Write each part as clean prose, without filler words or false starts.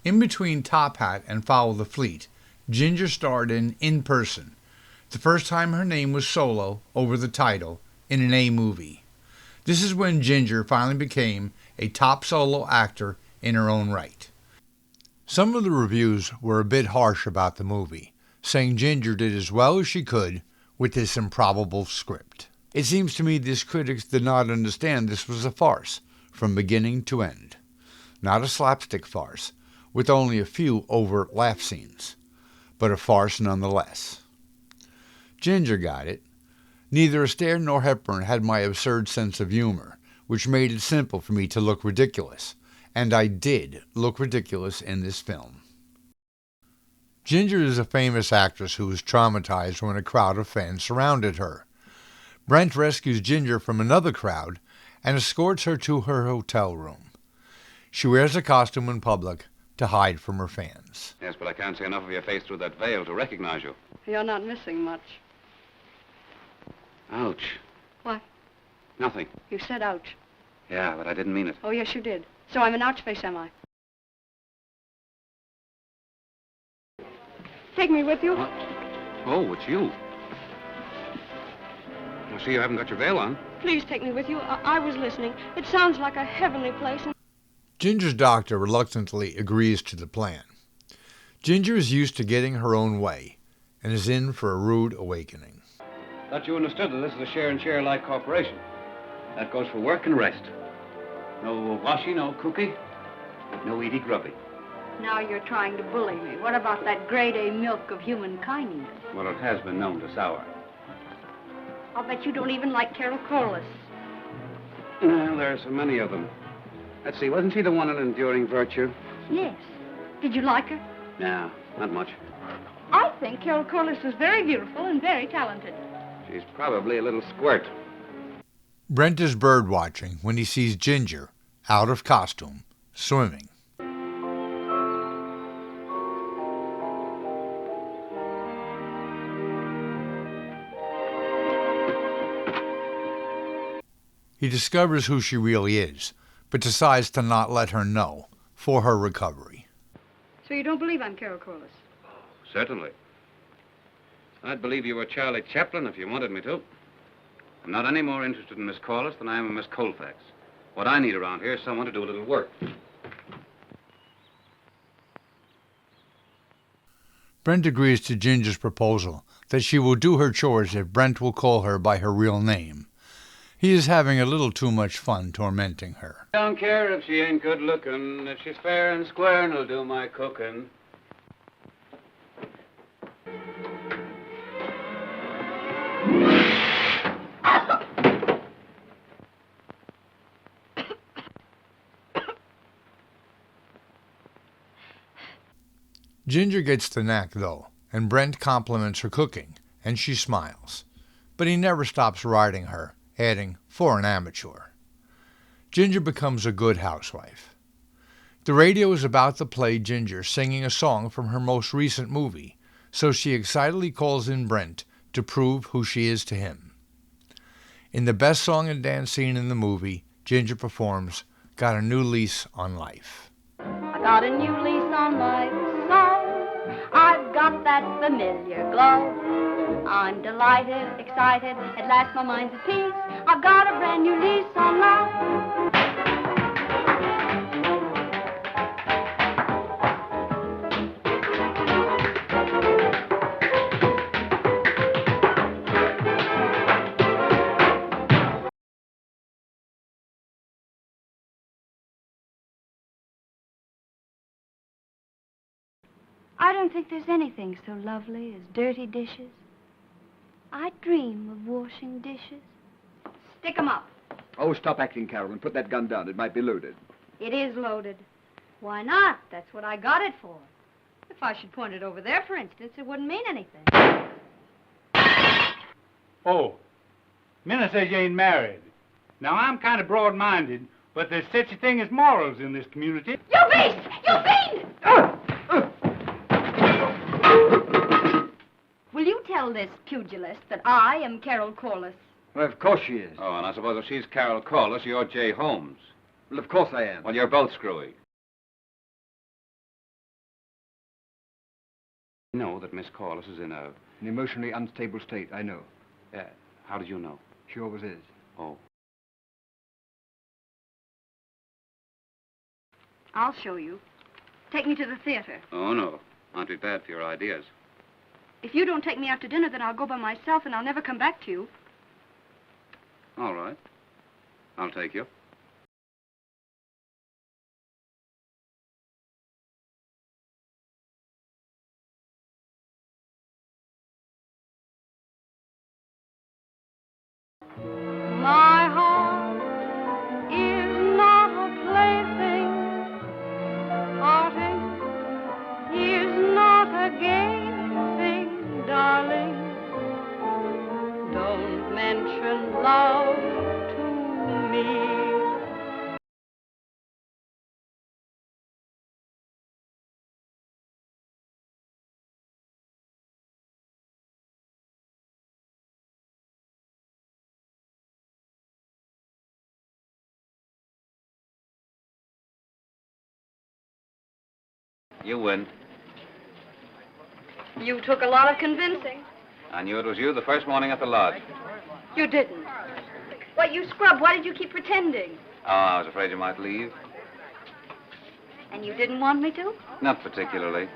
In between Top Hat and Follow the Fleet, Ginger starred in Person, the first time her name was solo over the title in an A movie. This is when Ginger finally became a top solo actor in her own right. Some of the reviews were a bit harsh about the movie, saying Ginger did as well as she could with this improbable script. It seems to me these critics did not understand this was a farce from beginning to end. Not a slapstick farce, with only a few overt laugh scenes, but a farce nonetheless. Ginger got it. Neither Astaire nor Hepburn had my absurd sense of humor, which made it simple for me to look ridiculous, and I did look ridiculous in this film. Ginger is a famous actress who was traumatized when a crowd of fans surrounded her. Brent rescues Ginger from another crowd and escorts her to her hotel room. She wears a costume in public to hide from her fans. Yes, but I can't see enough of your face through that veil to recognize you. You're not missing much. Ouch. What? Nothing. You said ouch. Yeah, but I didn't mean it. Oh, yes, you did. So I'm an ouch face, am I? Take me with you. What? Oh, it's you. I see you haven't got your veil on. Please take me with you. I was listening. It sounds like a heavenly place. Ginger's doctor reluctantly agrees to the plan. Ginger is used to getting her own way and is in for a rude awakening. Thought you understood that this is a share-and-share-like corporation. That goes for work and rest. No washy, no cookie, no eaty grubby. Now you're trying to bully me. What about that grade A milk of human kindness? Well, it has been known to sour. I'll bet you don't even like Carol Corliss. Well, there are so many of them. Let's see, wasn't she the one in Enduring Virtue? Yes. Did you like her? No, not much. I think Carol Corliss was very beautiful and very talented. She's probably a little squirt. Brent is bird watching when he sees Ginger, out of costume, swimming. He discovers who she really is, but decides to not let her know for her recovery. So you don't believe I'm Carol Corliss? Certainly. I'd believe you were Charlie Chaplin if you wanted me to. I'm not any more interested in Miss Corliss than I am in Miss Colfax. What I need around here is someone to do a little work. Brent agrees to Ginger's proposal that she will do her chores if Brent will call her by her real name. He is having a little too much fun tormenting her. Don't care if she ain't good looking. If she's fair and square, and will do my cooking. Ginger gets the knack, though, and Brent compliments her cooking, and she smiles. But he never stops riding her, adding, for an amateur. Ginger becomes a good housewife. The radio is about to play Ginger singing a song from her most recent movie, so she excitedly calls in Brent to prove who she is to him. In the best song and dance scene in the movie, Ginger performs Got a New Lease on Life. I got a new lease on life, so I've got that familiar glow. I'm delighted, excited, at last my mind's at peace. I've got a brand new lease on life. I don't think there's anything so lovely as dirty dishes. I dream of washing dishes. Stick 'em up. Oh, stop acting, Carol, and put that gun down. It might be loaded. It is loaded. Why not? That's what I got it for. If I should point it over there, for instance, it wouldn't mean anything. Oh, Minna says you ain't married. Now, I'm kind of broad-minded, but there's such a thing as morals in this community. You beast! You fiend! Will you tell this pugilist that I am Carol Corliss? Well, of course she is. Oh, and I suppose if she's Carol Corliss, you're Jay Holmes. Well, of course I am. Well, you're both screwy. I know that Miss Corliss is in An emotionally unstable state, I know. how did you know? She always is. Oh. I'll show you. Take me to the theater. Oh, no. Aren't we bad for your ideas? If you don't take me out to dinner, then I'll go by myself and I'll never come back to you. All right. I'll take you. My heart is not a plaything. Heartache is not a gay thing, darling. Don't mention love to me. You win. You took a lot of convincing. I knew it was you the first morning at the lodge. You didn't. Why, you scrub, why did you keep pretending? Oh, I was afraid you might leave. And you didn't want me to? Not particularly.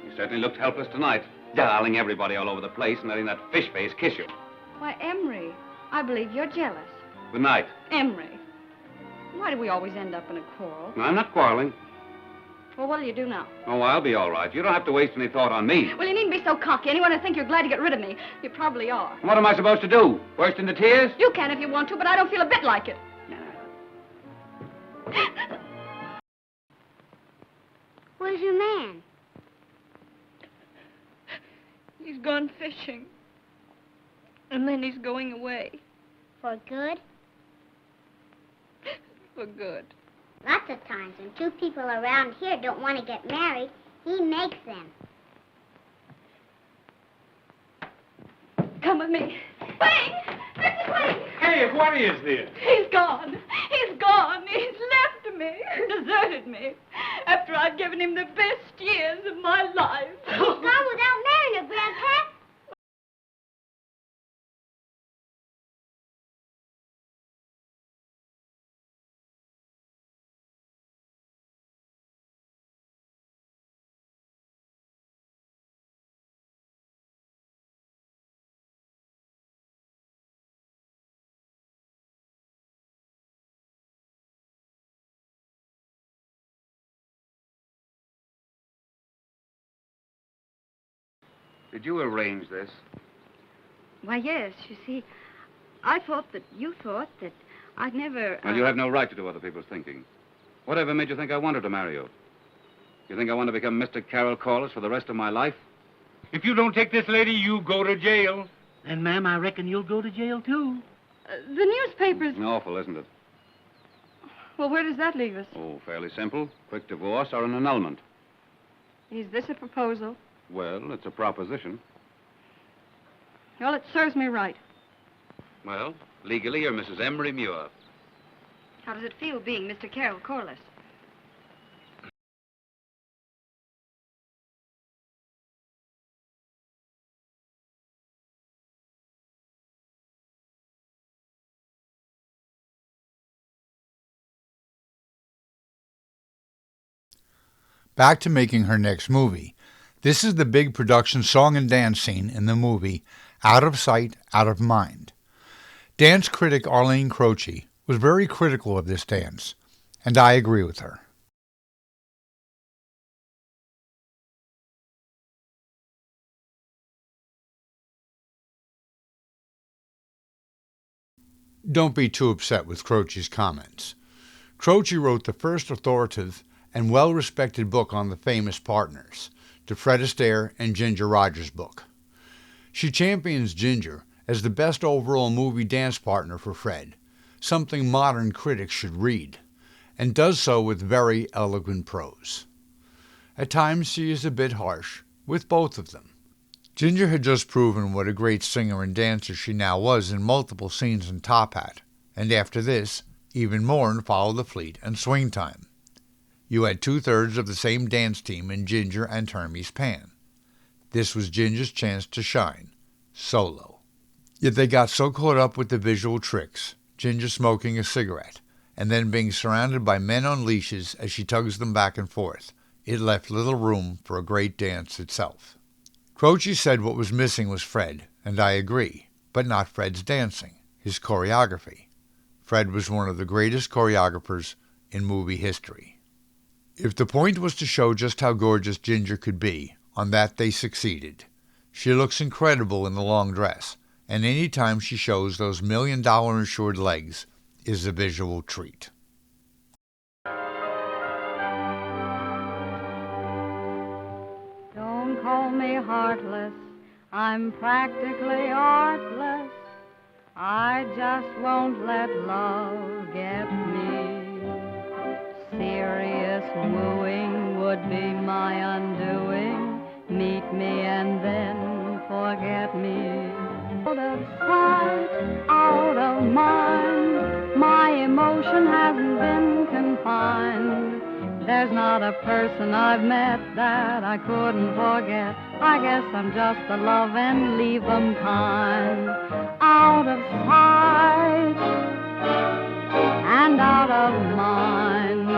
You certainly looked helpless tonight, darling everybody all over the place and letting that fish face kiss you. Why, Emery, I believe you're jealous. Good night. Emery, why do we always end up in a quarrel? No, I'm not quarreling. Well, what'll you do now? Oh, I'll be all right. You don't have to waste any thought on me. Well, you needn't be so cocky. Anyone would think you're glad to get rid of me. You probably are. What am I supposed to do? Burst into tears? You can if you want to, but I don't feel a bit like it. Where's your man? He's gone fishing. And then he's going away. For good? For good. Lots of times when two people around here don't want to get married, he makes them. Come with me. Wayne! Mr. Wayne! Hey, what is this? He's gone. He's gone. He's left me. Deserted me. After I'd given him the best years of my life. He's gone without marrying you, Grandpa. Did you arrange this? Why, yes. You see, I thought that you thought that I'd never... Well, you have no right to do other people's thinking. Whatever made you think I wanted to marry you? You think I want to become Mr. Carroll Corliss for the rest of my life? If you don't take this lady, you go to jail. Then, ma'am, I reckon you'll go to jail, too. the newspapers... Awful, isn't it? Well, where does that leave us? Oh, fairly simple. Quick divorce or an annulment. Is this a proposal? Well, it's a proposition. Well, it serves me right. Well, legally, you're Mrs. Emery Muir. How does it feel being Mr. Carroll Corliss? Back to making her next movie. This is the big production song and dance scene in the movie Out of Sight, Out of Mind. Dance critic Arlene Croce was very critical of this dance, and I agree with her. Don't be too upset with Croce's comments. Croce wrote the first authoritative and well-respected book on the famous partners, the Fred Astaire and Ginger Rogers book. She champions Ginger as the best overall movie dance partner for Fred, something modern critics should read, and does so with very eloquent prose. At times she is a bit harsh, with both of them. Ginger had just proven what a great singer and dancer she now was in multiple scenes in Top Hat, and after this, even more in Follow the Fleet and Swing Time. You had two-thirds of the same dance team in Ginger and Hermes Pan. This was Ginger's chance to shine, solo. Yet they got so caught up with the visual tricks, Ginger smoking a cigarette, and then being surrounded by men on leashes as she tugs them back and forth, it left little room for a great dance itself. Croce said what was missing was Fred, and I agree, but not Fred's dancing, his choreography. Fred was one of the greatest choreographers in movie history. If the point was to show just how gorgeous Ginger could be, on that they succeeded. She looks incredible in the long dress, and any time she shows those $1 million insured legs is a visual treat. Don't call me heartless, I'm practically artless. I just won't let love get me. Serious wooing would be my undoing. Meet me and then forget me. Out of sight, out of mind, my emotion hasn't been confined. There's not a person I've met that I couldn't forget. I guess I'm just a love and leave 'em kind. Out of sight and out of mind.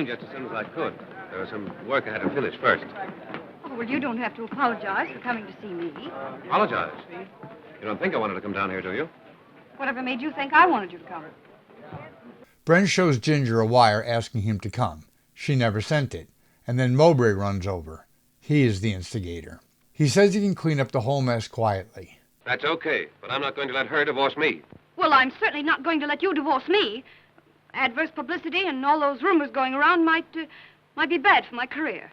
Just as soon as I could. There was some work I had to finish first. Oh, well, you don't have to apologize for coming to see me. Apologize? You don't think I wanted to come down here, do you? Whatever made you think I wanted you to come? Brent shows Ginger a wire asking him to come. She never sent it, and then Mowbray runs over. He is the instigator. He says he can clean up the whole mess quietly. That's okay, but I'm not going to let her divorce me. Well, I'm certainly not going to let you divorce me. Adverse publicity and all those rumors going around might be bad for my career.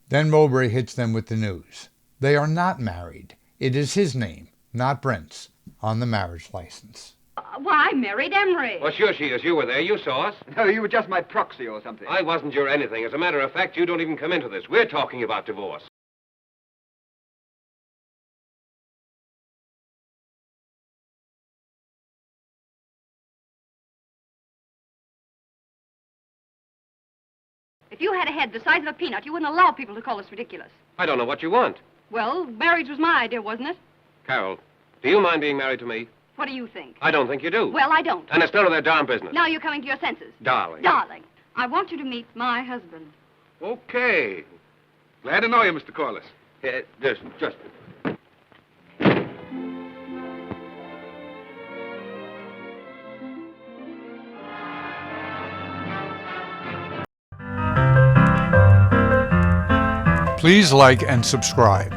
Then Mowbray hits them with the news. They are not married. It is his name, not Brent's, on the marriage license. Well, I married Emery. Well, sure she is. You were there. You saw us. No, you were just my proxy or something. I wasn't your anything. As a matter of fact, you don't even come into this. We're talking about divorce. If you had a head the size of a peanut, you wouldn't allow people to call us ridiculous. I don't know what you want. Well, marriage was my idea, wasn't it? Carol, do you mind being married to me? What do you think? I don't think you do. Well, I don't. And it's none of their darn business. Now you're coming to your senses. Darling. Darling, I want you to meet my husband. Okay. Glad to know you, Mr. Corliss. Just... Please like and subscribe.